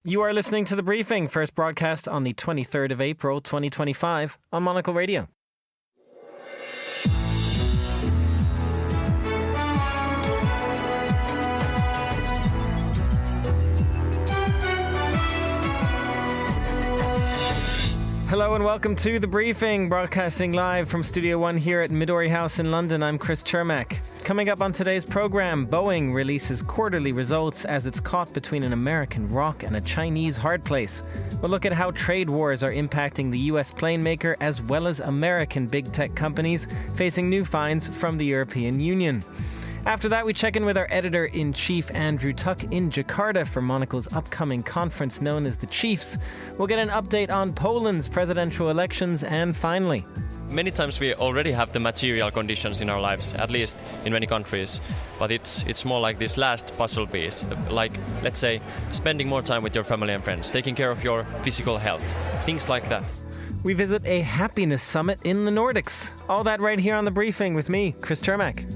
You are listening to The Briefing, first broadcast on the 23rd of April 2025 on Monocle Radio. Hello and welcome to The Briefing, broadcasting live from Studio One here at Midori House in London. I'm Chris Chermak. Coming up on today's program, Boeing releases quarterly results as it's caught between an American rock and a Chinese hard place. We'll look at how trade wars are impacting the US plane maker as well as American big tech companies facing new fines from the European Union. After that, we check in with our editor-in-chief, Andrew Tuck, in Jakarta for Monocle's upcoming conference known as the Chiefs. We'll get an update on Poland's presidential elections, and finally... Many times we already have the material conditions in our lives, at least in many countries, but it's more like this last puzzle piece, like, let's say, spending more time with your family and friends, taking care of your physical health, things like that. We visit a happiness summit in the Nordics. All that right here on The Briefing with me, Chris Chermak.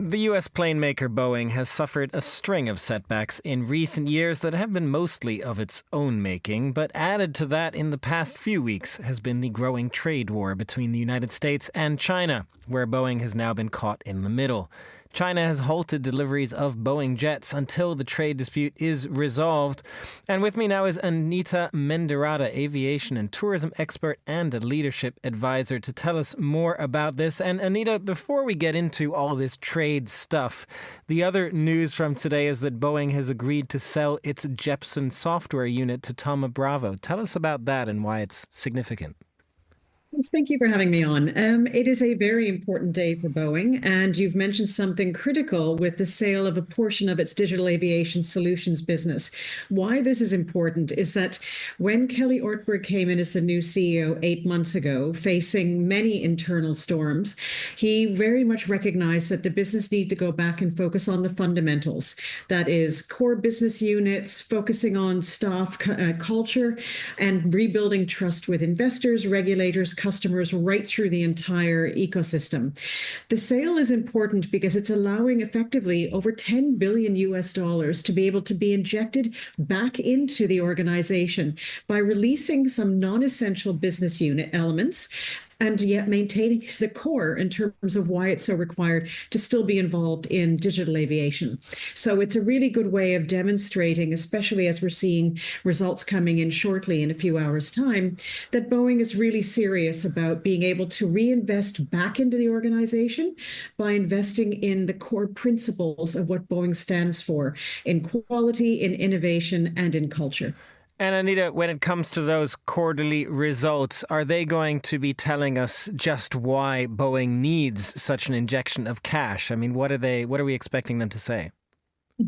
The US plane maker Boeing has suffered a string of setbacks in recent years that have been mostly of its own making, but added to that in the past few weeks has been the growing trade war between the United States and China, where Boeing has now been caught in the middle. China has halted deliveries of Boeing jets until the trade dispute is resolved. And with me now is Anita Menderada, aviation and tourism expert and a leadership advisor, to tell us more about this. And Anita, before we get into all this trade stuff, the other news from today is that Boeing has agreed to sell its Jeppesen software unit to Thoma Bravo. Tell us about that and why it's significant. Yes, thank you for having me on. It is a very important day for Boeing, and you've mentioned something critical with the sale of a portion of its digital aviation solutions business. Why this is important is that when Kelly Ortberg came in as the new CEO 8 months ago, facing many internal storms, he very much recognized that the business needed to go back and focus on the fundamentals. That is core business units, focusing on staff culture, and rebuilding trust with investors, regulators, customers, right through the entire ecosystem. The sale is important because it's allowing effectively over $10 billion to be able to be injected back into the organization by releasing some non-essential business unit elements and yet maintaining the core in terms of why it's so required to still be involved in digital aviation. So it's a really good way of demonstrating, especially as we're seeing results coming in shortly in a few hours' time, that Boeing is really serious about being able to reinvest back into the organization by investing in the core principles of what Boeing stands for in quality, in innovation, and in culture. And Anita, when it comes to those quarterly results, are they going to be telling us just why Boeing needs such an injection of cash? I mean, what are we expecting them to say?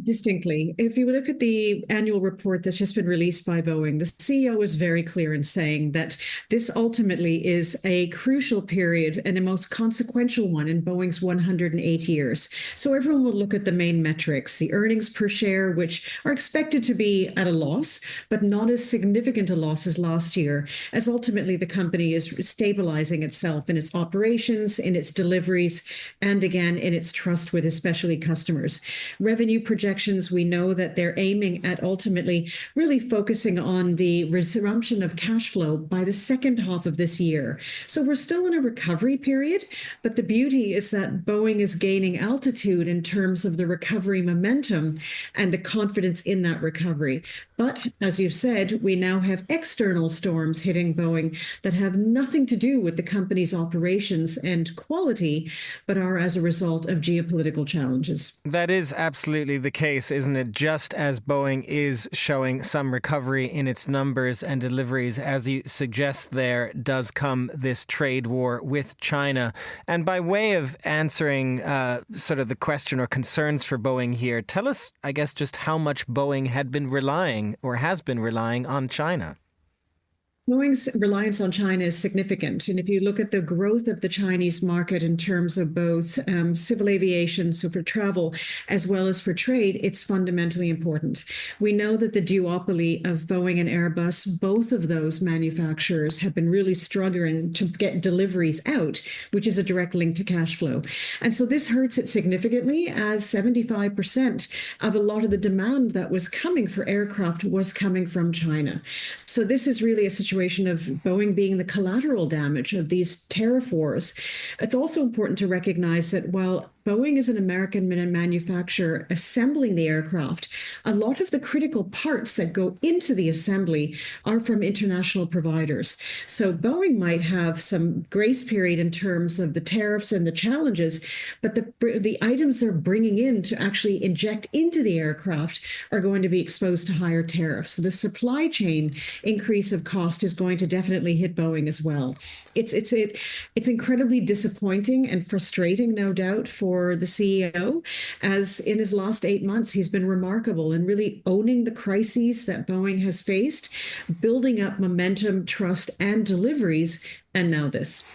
Distinctly. If you look at the annual report that's just been released by Boeing, the CEO is very clear in saying that this ultimately is a crucial period and the most consequential one in Boeing's 108 years. So everyone will look at the main metrics, the earnings per share, which are expected to be at a loss, but not as significant a loss as last year, as ultimately the company is stabilizing itself in its operations, in its deliveries, and again, in its trust with especially customers. Revenue projections, we know that they're aiming at ultimately really focusing on the resumption of cash flow by the second half of this year. So we're still in a recovery period, but the beauty is that Boeing is gaining altitude in terms of the recovery momentum and the confidence in that recovery. But as you've said, we now have external storms hitting Boeing that have nothing to do with the company's operations and quality, but are as a result of geopolitical challenges. That is absolutely the case, isn't it? Just as Boeing is showing some recovery in its numbers and deliveries, as you suggest, there does come this trade war with China. And by way of answering sort of the question or concerns for Boeing here, tell us, I guess, just how much Boeing had been relying or has been relying on China. Boeing's reliance on China is significant. And if you look at the growth of the Chinese market in terms of both civil aviation, so for travel, as well as for trade, it's fundamentally important. We know that the duopoly of Boeing and Airbus, both of those manufacturers have been really struggling to get deliveries out, which is a direct link to cash flow. And so this hurts it significantly, as 75% of a lot of the demand that was coming for aircraft was coming from China. So this is really a situation of Boeing being the collateral damage of these tariff wars. It's also important to recognize that while Boeing is an American manufacturer assembling the aircraft, a lot of the critical parts that go into the assembly are from international providers. So Boeing might have some grace period in terms of the tariffs and the challenges, but the items they're bringing in to actually inject into the aircraft are going to be exposed to higher tariffs. So the supply chain increase of cost is going to definitely hit Boeing as well. It's incredibly disappointing and frustrating, no doubt, for the CEO, as in his last 8 months, he's been remarkable in really owning the crises that Boeing has faced, building up momentum, trust, and deliveries, and now this.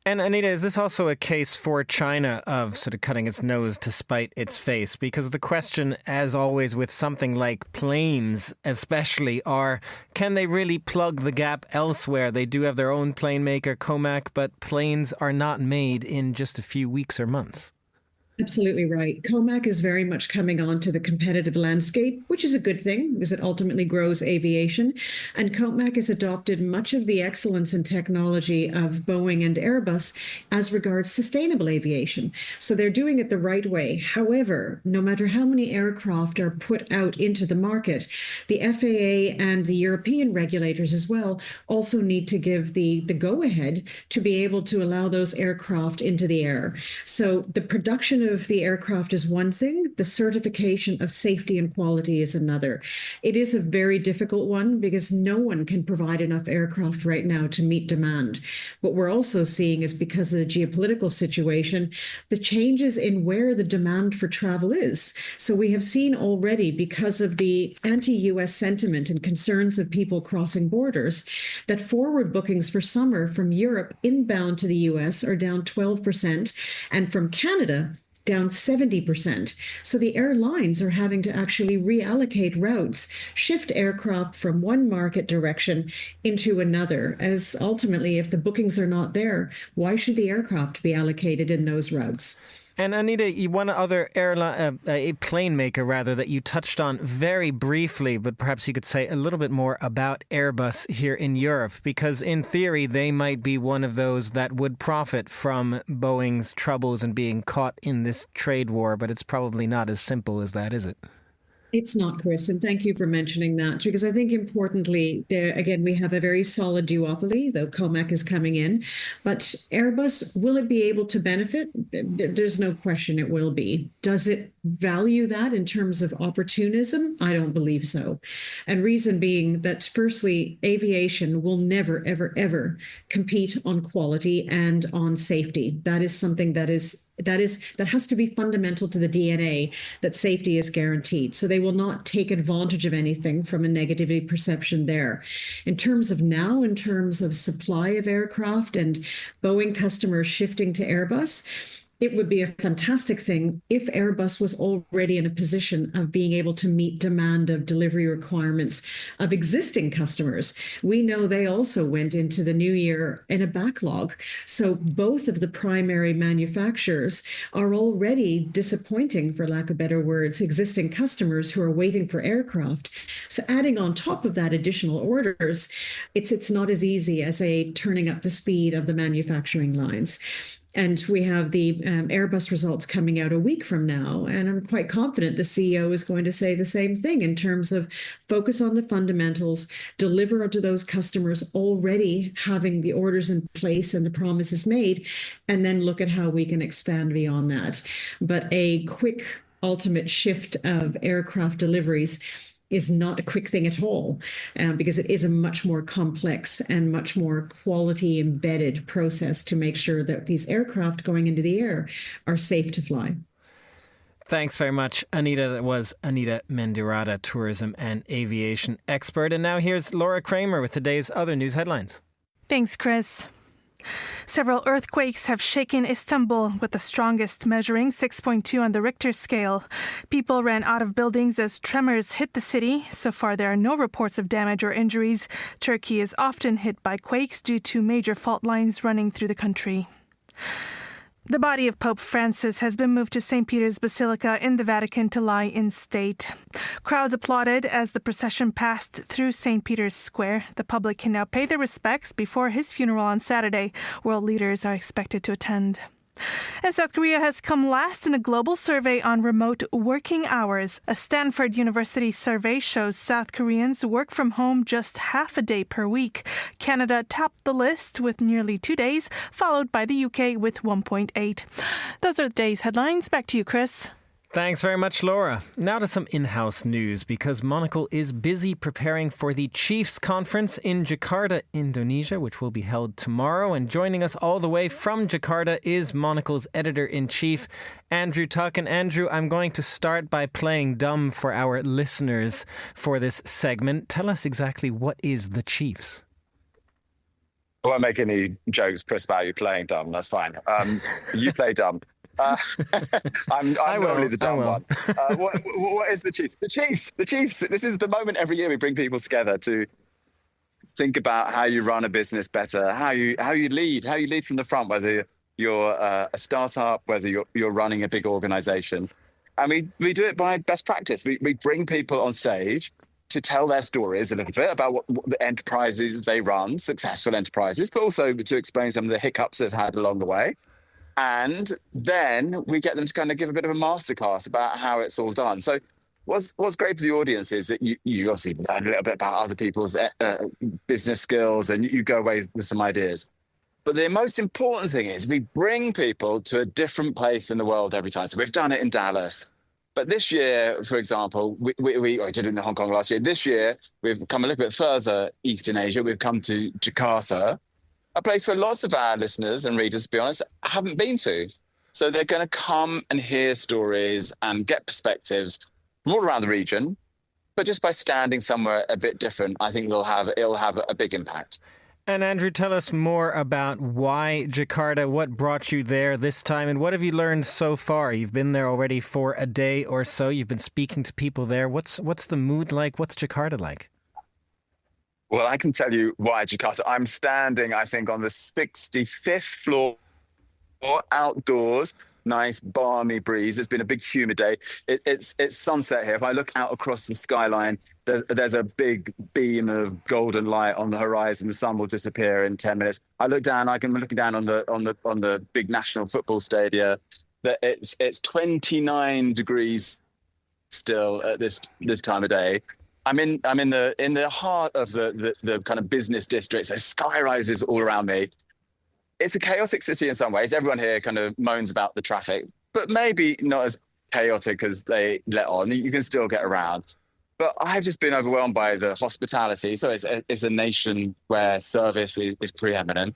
And Anita, is this also a case for China of sort of cutting its nose to spite its face? Because the question, as always with something like planes especially, are can they really plug the gap elsewhere? They do have their own plane maker, Comac, but planes are not made in just a few weeks or months. Absolutely right. Comac is very much coming onto the competitive landscape, which is a good thing because it ultimately grows aviation. And Comac has adopted much of the excellence and technology of Boeing and Airbus as regards sustainable aviation. So they're doing it the right way. However, no matter how many aircraft are put out into the market, the FAA and the European regulators as well also need to give the go-ahead to be able to allow those aircraft into the air. So the production of the aircraft is one thing, the certification of safety and quality is another. It is a very difficult one because no one can provide enough aircraft right now to meet demand. What we're also seeing is because of the geopolitical situation, the changes in where the demand for travel is. So we have seen already, because of the anti-US sentiment and concerns of people crossing borders, that forward bookings for summer from Europe inbound to the US are down 12%, and from Canada, down 70%. So the airlines are having to actually reallocate routes, shift aircraft from one market direction into another, as ultimately, if the bookings are not there, why should the aircraft be allocated in those routes? And Anita, one other a plane maker that you touched on very briefly, but perhaps you could say a little bit more about Airbus here in Europe, because in theory they might be one of those that would profit from Boeing's troubles and being caught in this trade war, but it's probably not as simple as that, is it? It's not, Chris, and thank you for mentioning that, because I think importantly, there again, we have a very solid duopoly, though Comac is coming in. But Airbus, will it be able to benefit? There's no question it will be. Does it value that in terms of opportunism? I don't believe so. And reason being that, firstly, aviation will never, ever, ever compete on quality and on safety. That is something that has to be fundamental to the DNA, that safety is guaranteed. So they will not take advantage of anything from a negativity perception there. In terms of supply of aircraft and Boeing customers shifting to Airbus, it would be a fantastic thing if Airbus was already in a position of being able to meet demand of delivery requirements of existing customers. We know they also went into the new year in a backlog. So both of the primary manufacturers are already disappointing, for lack of better words, existing customers who are waiting for aircraft. So adding on top of that additional orders, it's not as easy as turning up the speed of the manufacturing lines. And we have the Airbus results coming out a week from now. And I'm quite confident the CEO is going to say the same thing in terms of focus on the fundamentals, deliver to those customers already having the orders in place and the promises made, and then look at how we can expand beyond that. But a quick ultimate shift of aircraft deliveries is not a quick thing at all, because it is a much more complex and much more quality embedded process to make sure that these aircraft going into the air are safe to fly. Thanks very much, Anita. That was Anita Mendurata, tourism and aviation expert. And now here's Laura Kramer with today's other news headlines. Thanks, Chris. Several earthquakes have shaken Istanbul, with the strongest measuring 6.2 on the Richter scale. People ran out of buildings as tremors hit the city. So far, there are no reports of damage or injuries. Turkey is often hit by quakes due to major fault lines running through the country. The body of Pope Francis has been moved to St. Peter's Basilica in the Vatican to lie in state. Crowds applauded as the procession passed through St. Peter's Square. The public can now pay their respects before his funeral on Saturday. World leaders are expected to attend. And South Korea has come last in a global survey on remote working hours. A Stanford University survey shows South Koreans work from home just half a day per week. Canada topped the list with nearly 2 days, followed by the UK with 1.8. Those are the day's headlines. Back to you, Chris. Thanks very much, Laura. Now to some in-house news, because Monocle is busy preparing for the Chiefs Conference in Jakarta, Indonesia, which will be held tomorrow. And joining us all the way from Jakarta is Monocle's editor-in-chief, Andrew Tuck. And Andrew, I'm going to start by playing dumb for our listeners for this segment. Tell us exactly what is the Chiefs? I won't make any jokes, Chris, about you playing dumb. That's fine. You play dumb. I'm normally the dumb one. What is the Chiefs? The Chiefs. This is the moment every year we bring people together to think about how you run a business better, how you lead from the front, whether you're a startup, whether you're running a big organization. And we do it by best practice. We bring people on stage to tell their stories a little bit about what the enterprises they run, successful enterprises, but also to explain some of the hiccups they've had along the way. And then we get them to kind of give a bit of a masterclass about how it's all done. So what's great for the audience is that you obviously learn a little bit about other people's business skills and you go away with some ideas. But the most important thing is we bring people to a different place in the world every time. So we've done it in Dallas. But this year, for example, we did it in Hong Kong last year. This year, we've come a little bit further east in Asia. We've come to Jakarta, a place where lots of our listeners and readers, to be honest, haven't been to. So they're going to come and hear stories and get perspectives from all around the region. But just by standing somewhere a bit different, I think it'll have a big impact. And Andrew, tell us more about why Jakarta, what brought you there this time, and what have you learned so far? You've been there already for a day or so. You've been speaking to people there. What's the mood like? What's Jakarta like? Well, I can tell you why Jakarta. I'm standing, I think, on the 65th floor outdoors. Nice, balmy breeze. It's been a big humid day. It's sunset here. If I look out across the skyline, there's a big beam of golden light on the horizon. The sun will disappear in 10 minutes. I look down. I'm looking down on the big national football stadium. That it's 29 degrees still at this time of day. I'm in the heart of the kind of business district. So sky rises all around me. It's a chaotic city in some ways. Everyone here kind of moans about the traffic, but maybe not as chaotic as they let on. You can still get around. But I've just been overwhelmed by the hospitality. So it's a nation where service is preeminent.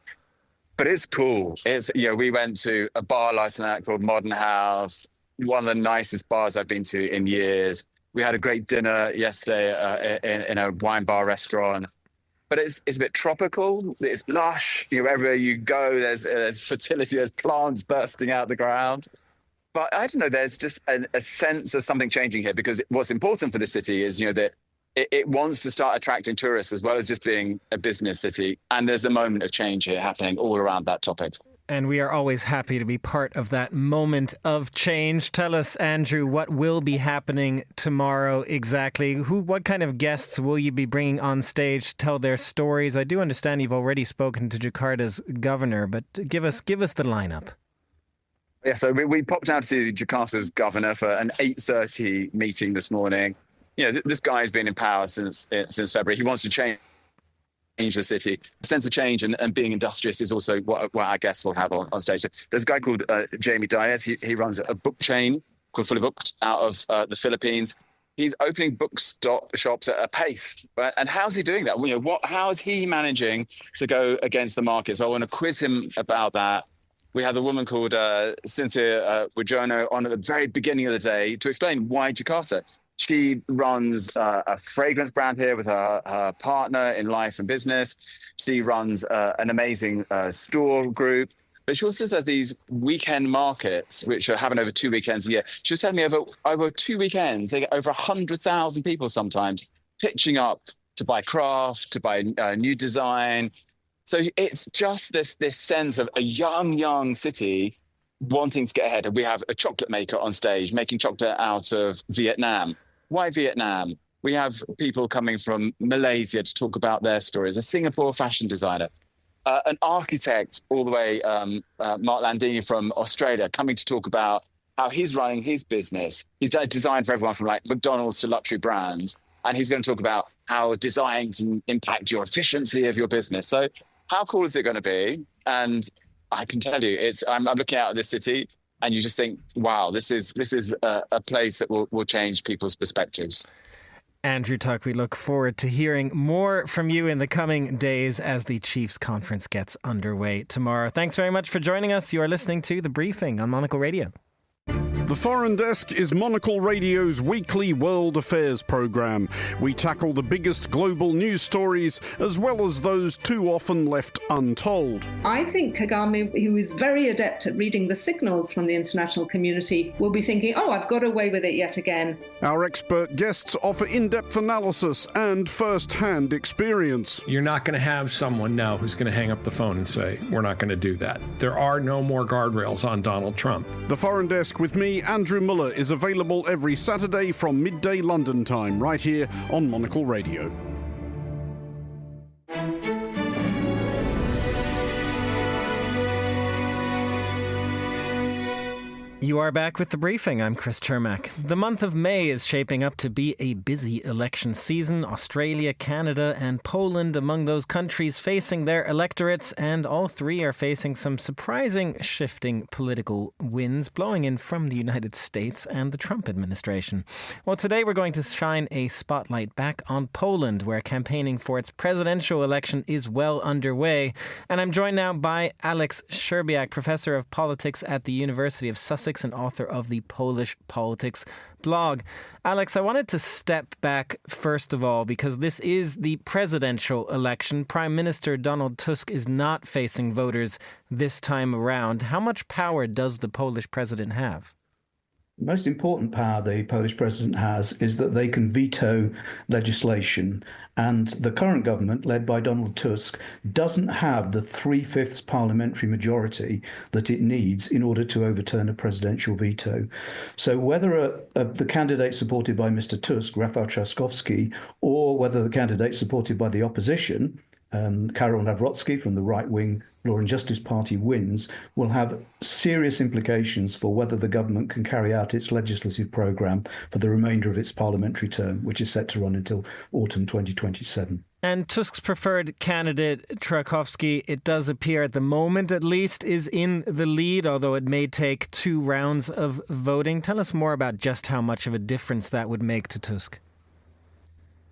But it's cool. We went to a bar last night called Modern House, one of the nicest bars I've been to in years. We had a great dinner yesterday in a wine bar restaurant. But it's a bit tropical. It's lush. Wherever you go, there's fertility. There's plants bursting out the ground. But I don't know. There's just a sense of something changing here, because what's important for the city is that it wants to start attracting tourists as well as just being a business city. And there's a moment of change here happening all around that topic. And we are always happy to be part of that moment of change. Tell us, Andrew, what will be happening tomorrow exactly? What kind of guests will you be bringing on stage to tell their stories? I do understand you've already spoken to Jakarta's governor, but give us the lineup. Yeah, so we popped out to see Jakarta's governor for an 8:30 meeting this morning. This guy's been in power since February. He wants to change the city. The sense of change and being industrious is also what our guests will have on stage. There's a guy called Jamie Diaz. He runs a book chain called Fully Booked out of the Philippines. He's opening shops at a pace. Right? And how's he doing that? How is he managing to go against the market? So I want to quiz him about that. We had a woman called Cynthia Wijono on at the very beginning of the day to explain why Jakarta. She runs a fragrance brand here with her partner in life and business. She runs an amazing store group. But she also does these weekend markets, which are happening over 2 weekends a year. She was telling me over 2 weekends, they get over 100,000 people sometimes pitching up to buy craft, to buy new design. So it's just this sense of a young city wanting to get ahead. And we have a chocolate maker on stage making chocolate out of Vietnam. Why Vietnam? We have people coming from Malaysia to talk about their stories, a Singapore fashion designer. An architect all the way, Mark Landini from Australia, coming to talk about how he's running his business. He's designed for everyone from like McDonald's to luxury brands. And he's going to talk about how design can impact your efficiency of your business. So how cool is it going to be? And I can tell you, I'm looking out at this city and you just think, wow, this is a place that will change people's perspectives. Andrew Tuck, we look forward to hearing more from you in the coming days as the Chiefs Conference gets underway tomorrow. Thanks very much for joining us. You are listening to The Briefing on Monocle Radio. The Foreign Desk is Monocle Radio's weekly world affairs programme. We tackle the biggest global news stories as well as those too often left untold. I think Kagame, who is very adept at reading the signals from the international community, will be thinking, oh, I've got away with it yet again. Our expert guests offer in-depth analysis and first-hand experience. You're not going to have someone now who's going to hang up the phone and say, we're not going to do that. There are no more guardrails on Donald Trump. The Foreign Desk with me, Andrew Muller, is available every Saturday from midday London time, right here on Monocle Radio. You are back with The Briefing. I'm Chris Chermak. The month of May is shaping up to be a busy election season. Australia, Canada and Poland among those countries facing their electorates, and all three are facing some surprising shifting political winds blowing in from the United States and the Trump administration. Well, today we're going to shine a spotlight back on Poland, where campaigning for its presidential election is well underway. And I'm joined now by Alex Szczerbiak, professor of politics at the University of Sussex and author of the Polish Politics blog. Alex, I wanted to step back first of all because this is the presidential election. Prime Minister Donald Tusk is not facing voters this time around. How much power does the Polish president have? The most important power the Polish president has is that they can veto legislation. And the current government, led by Donald Tusk, doesn't have the 3/5 parliamentary majority that it needs in order to overturn a presidential veto. So whether the candidate supported by Mr. Tusk, Rafał Trzaskowski, or whether the candidate supported by the opposition, Karol Nawrocki from the right-wing Law and Justice Party wins, will have serious implications for whether the government can carry out its legislative programme for the remainder of its parliamentary term, which is set to run until autumn 2027. And Tusk's preferred candidate, Trzaskowski, it does appear at the moment at least, is in the lead, although it may take 2 rounds of voting. Tell us more about just how much of a difference that would make to Tusk.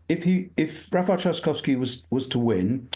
If Rafał Trzaskowski was to win,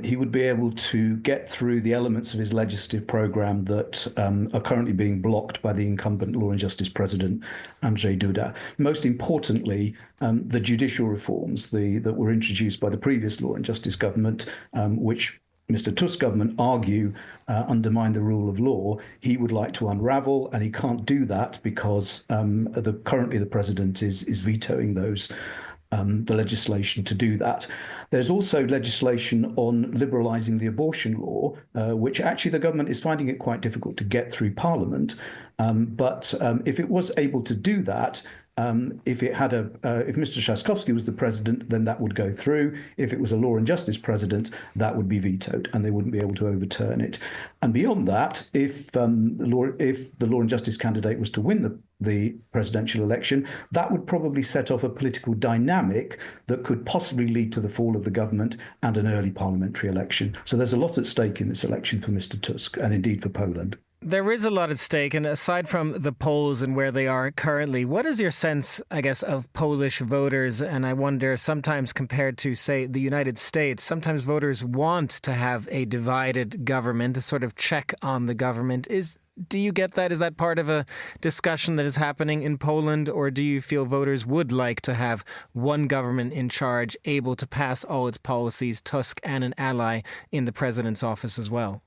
he would be able to get through the elements of his legislative programme that are currently being blocked by the incumbent Law and Justice President, Andrzej Duda. Most importantly, the judicial reforms that were introduced by the previous Law and Justice government, which Mr. Tusk's government argue undermine the rule of law, he would like to unravel, and he can't do that because currently the president is vetoing the legislation to do that. There's also legislation on liberalising the abortion law, which actually the government is finding it quite difficult to get through Parliament. But if it was able to do that, if Mr. Trzaskowski was the president, then that would go through. If it was a Law and Justice president, that would be vetoed, and they wouldn't be able to overturn it. And beyond that, if the Law and Justice candidate was to win the presidential election, that would probably set off a political dynamic that could possibly lead to the fall of the government and an early parliamentary election. So there's a lot at stake in this election for Mr. Tusk, and indeed for Poland. There is a lot at stake, and aside from the polls and where they are currently, what is your sense, I guess, of Polish voters? And I wonder, sometimes compared to, say, the United States, sometimes voters want to have a divided government, a sort of check on the government. Do you get that? Is that part of a discussion that is happening in Poland, or do you feel voters would like to have one government in charge, able to pass all its policies, Tusk and an ally in the president's office as well?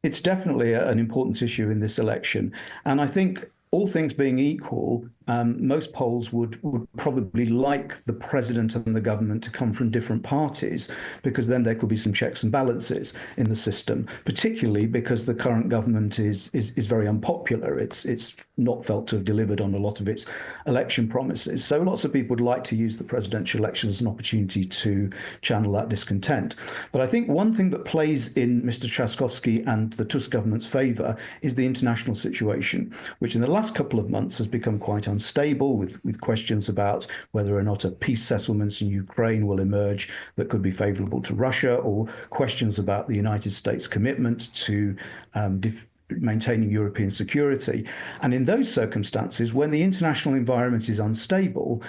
It's definitely an important issue in this election. And I think all things being equal, most Poles would probably like the president and the government to come from different parties, because then there could be some checks and balances in the system, particularly because the current government is very unpopular. It's not felt to have delivered on a lot of its election promises. So lots of people would like to use the presidential election as an opportunity to channel that discontent. But I think one thing that plays in Mr. Trzaskowski and the Tusk government's favour is the international situation, which in the last couple of months has become quite unstable, with questions about whether or not a peace settlement in Ukraine will emerge that could be favourable to Russia, or questions about the United States commitment to maintaining European security. And in those circumstances, when the international environment is unstable,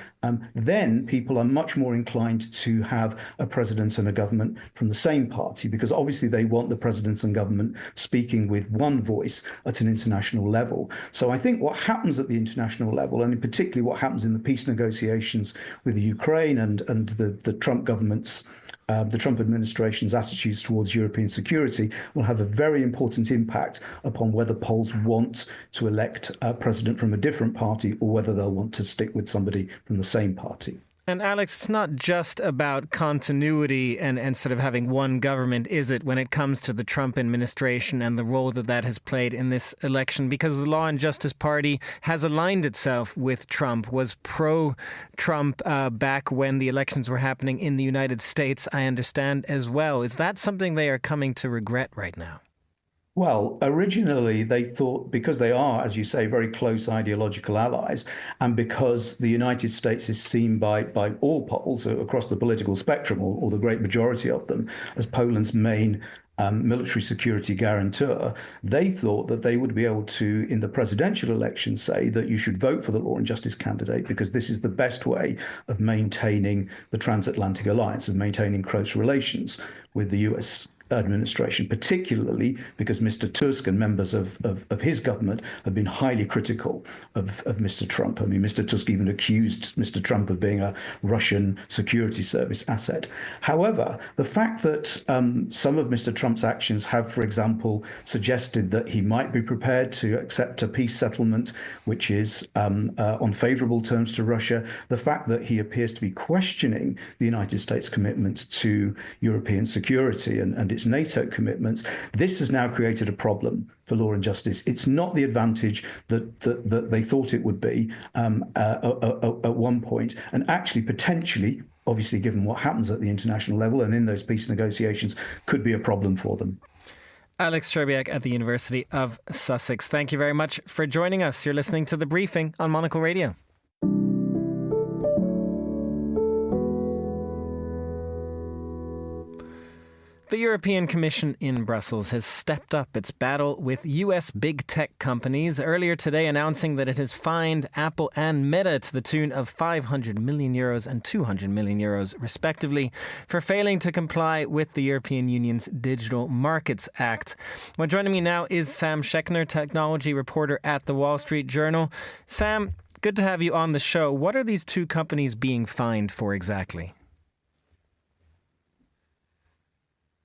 then people are much more inclined to have a president and a government from the same party, because obviously they want the president and government speaking with one voice at an international level. So I think what happens at the international level, and in particularly what happens in the peace negotiations with the Ukraine and the Trump government's the Trump administration's attitudes towards European security, will have a very important impact upon whether Poles want to elect a president from a different party, or whether they'll want to stick with somebody from the same party. And Alex, it's not just about continuity and sort of having one government, is it, when it comes to the Trump administration and the role that has played in this election? Because the Law and Justice Party has aligned itself with Trump, was pro-Trump back when the elections were happening in the United States, I understand, as well. Is that something they are coming to regret right now? Well, originally they thought, because they are, as you say, very close ideological allies, and because the United States is seen by all Poles across the political spectrum, or the great majority of them, as Poland's main military security guarantor, they thought that they would be able to, in the presidential election, say that you should vote for the Law and Justice candidate, because this is the best way of maintaining the transatlantic alliance, of maintaining close relations with the US administration, particularly because Mr. Tusk and members of his government have been highly critical of Mr. Trump. I mean, Mr. Tusk even accused Mr. Trump of being a Russian security service asset. However, the fact that some of Mr. Trump's actions have, for example, suggested that he might be prepared to accept a peace settlement which is on favourable terms to Russia, the fact that he appears to be questioning the United States commitment to European security and its NATO commitments, this has now created a problem for Law and Justice. It's not the advantage that they thought it would be at one point, and actually potentially, obviously given what happens at the international level and in those peace negotiations, could be a problem for them. Alex Szczerbiak at the University of Sussex, thank you very much for joining us. You're listening to The Briefing on Monocle Radio. The European Commission in Brussels has stepped up its battle with US big tech companies, earlier today announcing that it has fined Apple and Meta to the tune of €500 million and €200 million, respectively, for failing to comply with the European Union's Digital Markets Act. Well, joining me now is Sam Schechner, technology reporter at The Wall Street Journal. Sam, good to have you on the show. What are these two companies being fined for exactly?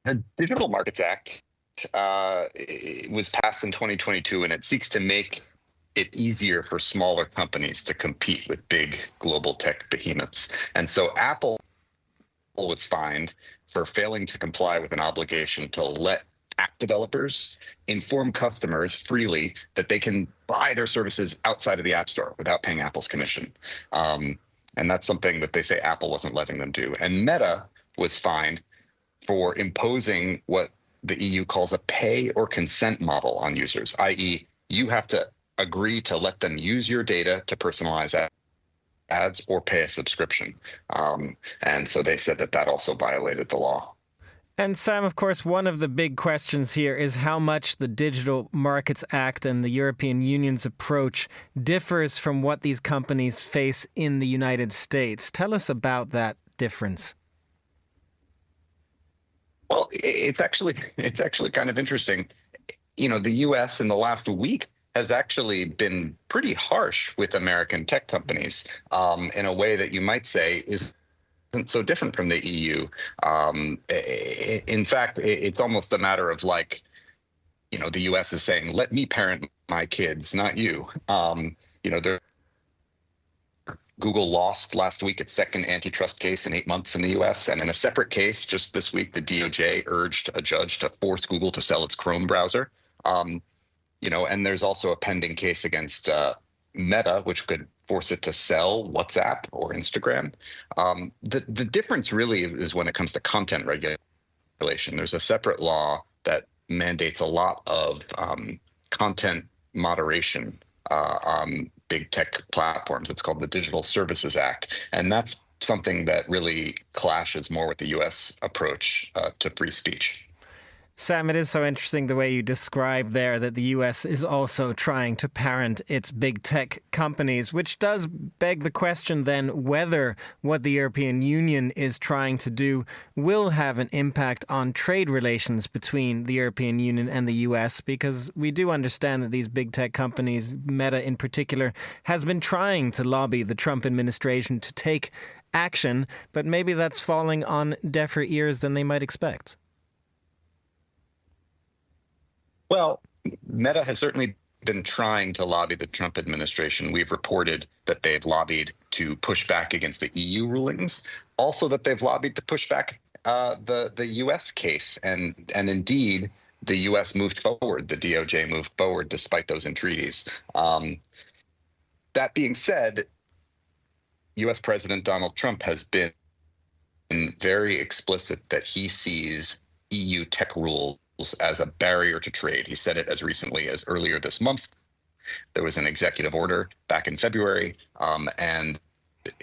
The Digital Markets Act was passed in 2022, and it seeks to make it easier for smaller companies to compete with big global tech behemoths. And so Apple was fined for failing to comply with an obligation to let app developers inform customers freely that they can buy their services outside of the App Store without paying Apple's commission. And that's something that they say Apple wasn't letting them do. And Meta was fined for imposing what the EU calls a pay or consent model on users, i.e., you have to agree to let them use your data to personalize ads or pay a subscription. And so they said that also violated the law. And Sam, of course, one of the big questions here is how much the Digital Markets Act and the European Union's approach differs from what these companies face in the United States. Tell us about that difference. Well, it's actually kind of interesting. You know, the U.S. in the last week has actually been pretty harsh with American tech companies in a way that you might say isn't so different from the EU. In fact, it's almost a matter of like, you know, the U.S. is saying, let me parent my kids, not you. You know, Google lost last week its second antitrust case in 8 months in the U.S. And in a separate case just this week, the DOJ urged a judge to force Google to sell its Chrome browser. You know, and there's also a pending case against Meta, which could force it to sell WhatsApp or Instagram. The difference really is when it comes to content regulation. There's a separate law that mandates a lot of content moderation on big tech platforms. It's called the Digital Services Act. And that's something that really clashes more with the U.S. approach to free speech. Sam, it is so interesting the way you describe there that the US is also trying to parent its big tech companies, which does beg the question then whether what the European Union is trying to do will have an impact on trade relations between the European Union and the US, because we do understand that these big tech companies, Meta in particular, has been trying to lobby the Trump administration to take action, but maybe that's falling on deafer ears than they might expect. Well, Meta has certainly been trying to lobby the Trump administration. We've reported that they've lobbied to push back against the EU rulings, also that they've lobbied to push back the U.S. case. And indeed, the U.S. moved forward. The DOJ moved forward despite those entreaties. That being said, U.S. President Donald Trump has been very explicit that he sees EU tech rules as a barrier to trade. He said it as recently as earlier this month. There was an executive order back in February, and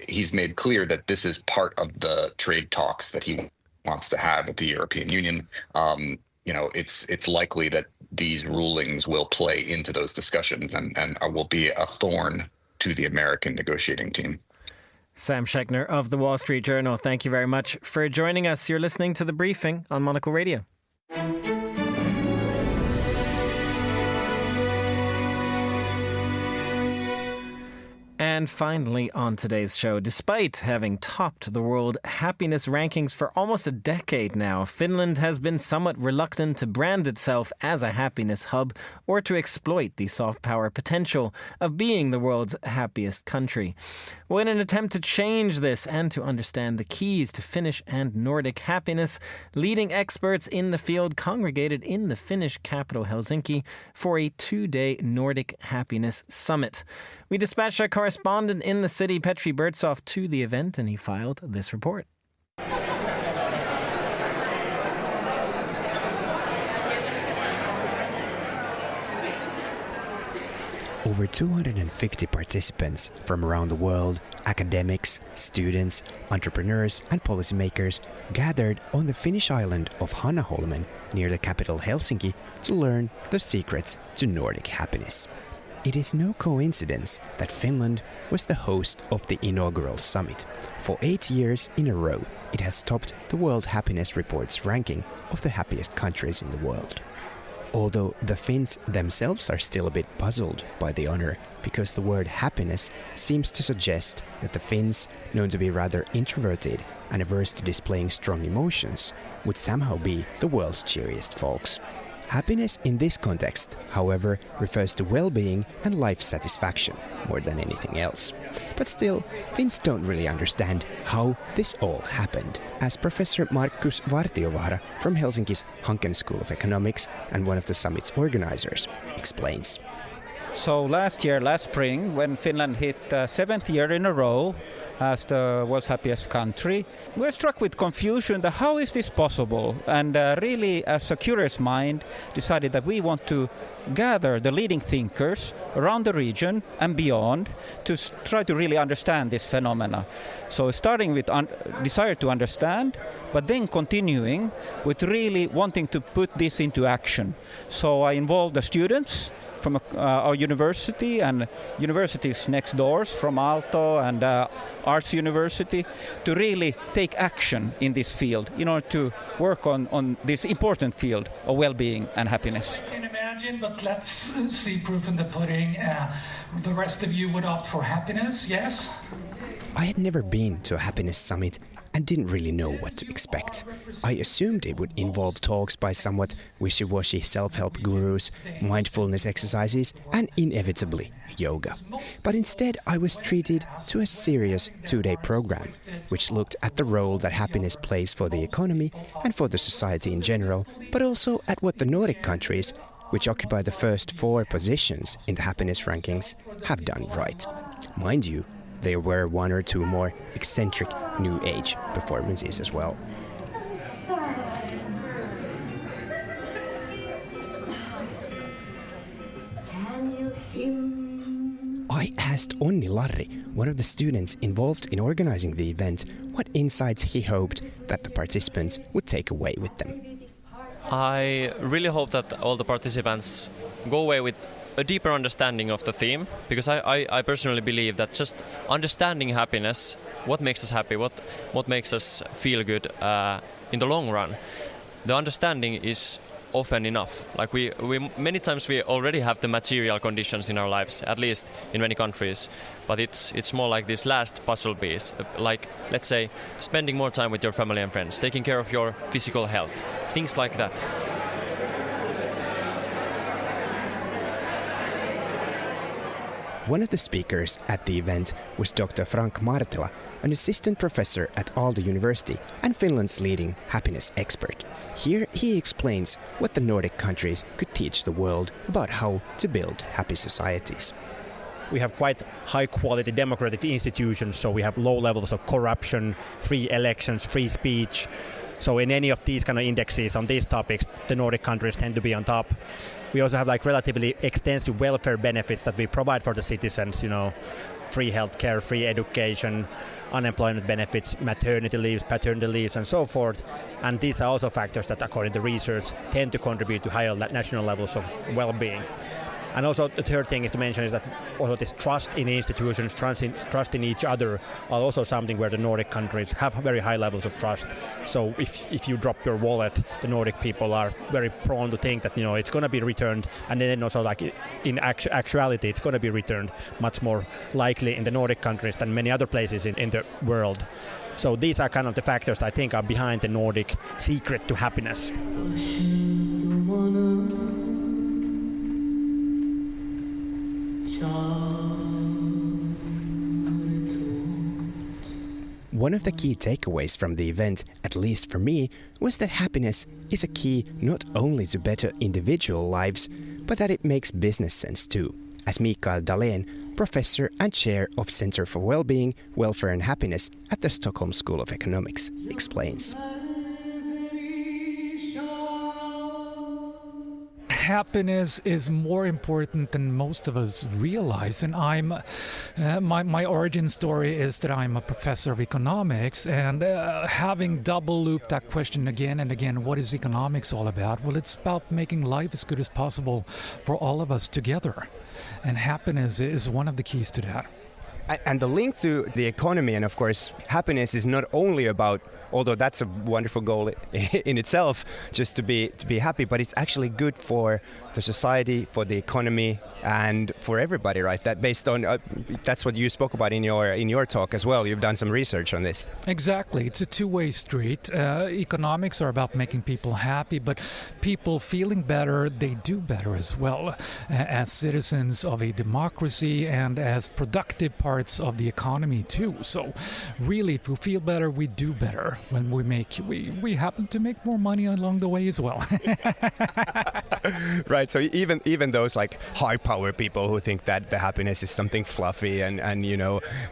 he's made clear that this is part of the trade talks that he wants to have with the European Union. You know, it's likely that these rulings will play into those discussions and will be a thorn to the American negotiating team. Sam Schechner of The Wall Street Journal, thank you very much for joining us. You're listening to The Briefing on Monocle Radio. And finally on today's show, despite having topped the world happiness rankings for almost a decade now, Finland has been somewhat reluctant to brand itself as a happiness hub or to exploit the soft power potential of being the world's happiest country. Well, in an attempt to change this and to understand the keys to Finnish and Nordic happiness, leading experts in the field congregated in the Finnish capital Helsinki for a 2-day Nordic Happiness Summit. We dispatched our correspondent in the city, Petri Burtsoff, to the event, and he filed this report. Over 250 participants from around the world, academics, students, entrepreneurs and policymakers gathered on the Finnish island of Hanaholmen near the capital Helsinki to learn the secrets to Nordic happiness. It is no coincidence that Finland was the host of the inaugural summit. For 8 years in a row, it has topped the World Happiness Report's ranking of the happiest countries in the world. Although the Finns themselves are still a bit puzzled by the honor, because the word happiness seems to suggest that the Finns, known to be rather introverted and averse to displaying strong emotions, would somehow be the world's cheeriest folks. Happiness in this context, however, refers to well-being and life satisfaction more than anything else. But still, Finns don't really understand how this all happened, as Professor Markus Vartiovaara from Helsinki's Hanken School of Economics and one of the summit's organizers explains. So last spring, when Finland hit 7th year in a row as the world's happiest country, we were struck with confusion that how is this possible? And really, as a curious mind, decided that we want to gather the leading thinkers around the region and beyond to try to really understand this phenomena. So starting with desire to understand, but then continuing with really wanting to put this into action. So I involved the students from our university and universities next doors from Aalto and Arts University to really take action in this field in order to work on this important field of well-being and happiness. I can imagine, but let's see proof in the pudding. The rest of you would opt for happiness, yes? I had never been to a happiness summit and didn't really know what to expect. I assumed it would involve talks by somewhat wishy-washy self-help gurus, mindfulness exercises, and inevitably yoga. But instead I was treated to a serious 2-day program, which looked at the role that happiness plays for the economy and for the society in general, but also at what the Nordic countries, which occupy the first 4 positions in the happiness rankings, have done right. Mind you, there were 1 or 2 more eccentric New Age performances as well. I asked Onni Larri, one of the students involved in organizing the event, what insights he hoped that the participants would take away with them. I really hope that all the participants go away with a deeper understanding of the theme, because I personally believe that just understanding happiness, what makes us happy, what makes us feel good in the long run, the understanding is often enough. Like we many times we already have the material conditions in our lives, at least in many countries, but it's more like this last puzzle piece, like let's say spending more time with your family and friends, taking care of your physical health, things like that. One of the speakers at the event was Dr. Frank Martela, an assistant professor at Aalto University and Finland's leading happiness expert. Here he explains what the Nordic countries could teach the world about how to build happy societies. We have quite high-quality democratic institutions, so we have low levels of corruption, free elections, free speech. So in any of these kind of indexes on these topics, the Nordic countries tend to be on top. We also have like relatively extensive welfare benefits that we provide for the citizens, free healthcare, free education, unemployment benefits, maternity leaves, paternity leaves, and so forth. And these are also factors that, according to research, tend to contribute to higher national levels of well-being. And also the third thing is to mention is that also this trust in institutions, trust in each other are also something where the Nordic countries have very high levels of trust. So if you drop your wallet, the Nordic people are very prone to think that it's going to be returned, and then also like in actuality it's going to be returned much more likely in the Nordic countries than many other places in the world. So these are kind of the factors that I think are behind the Nordic secret to happiness. One of the key takeaways from the event, at least for me, was that happiness is a key not only to better individual lives, but that it makes business sense too, as Mikael Dahlén, professor and chair of Center for Wellbeing, Welfare and Happiness at the Stockholm School of Economics, explains. Happiness is more important than most of us realize, and my origin story is that I'm a professor of economics, and having double looped that question again and again, what is economics all about? Well, it's about making life as good as possible for all of us together, and happiness is one of the keys to that. And the link to the economy, and of course happiness is not only about, although that's a wonderful goal in itself, just to be happy, but it's actually good for the society, for the economy, and for everybody, right? That based on that's what you spoke about in your talk as well. You've done some research on this. Exactly, it's a two-way street. Economics are about making people happy, but people feeling better, they do better as well, as citizens of a democracy and as productive parts of the economy too. So, really, if we feel better, we do better. When we happen to make more money along the way as well. Right. So even those like high power people who think that the happiness is something fluffy and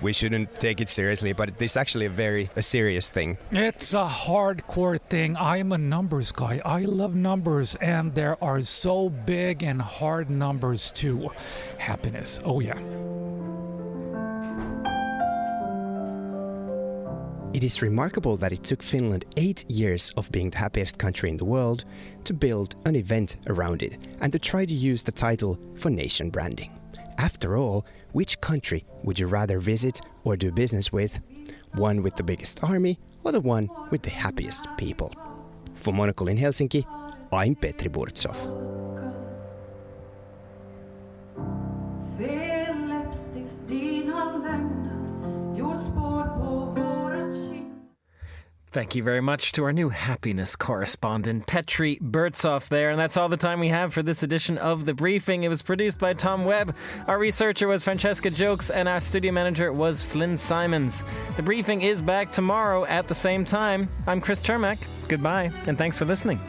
we shouldn't take it seriously, but it's actually a serious thing. It's a hardcore thing. I'm a numbers guy. I love numbers, and there are so big and hard numbers too. Happiness. Oh yeah. It is remarkable that it took Finland 8 years of being the happiest country in the world to build an event around it and to try to use the title for nation branding. After all, which country would you rather visit or do business with? One with the biggest army or the one with the happiest people? For Monocle in Helsinki, I'm Petri Burtsov. Thank you very much to our new happiness correspondent, Petri Burtsov there. And that's all the time we have for this edition of The Briefing. It was produced by Tom Webb. Our researcher was Francesca Jokes, and our studio manager was Flynn Simons. The Briefing is back tomorrow at the same time. I'm Chris Chermak. Goodbye, and thanks for listening.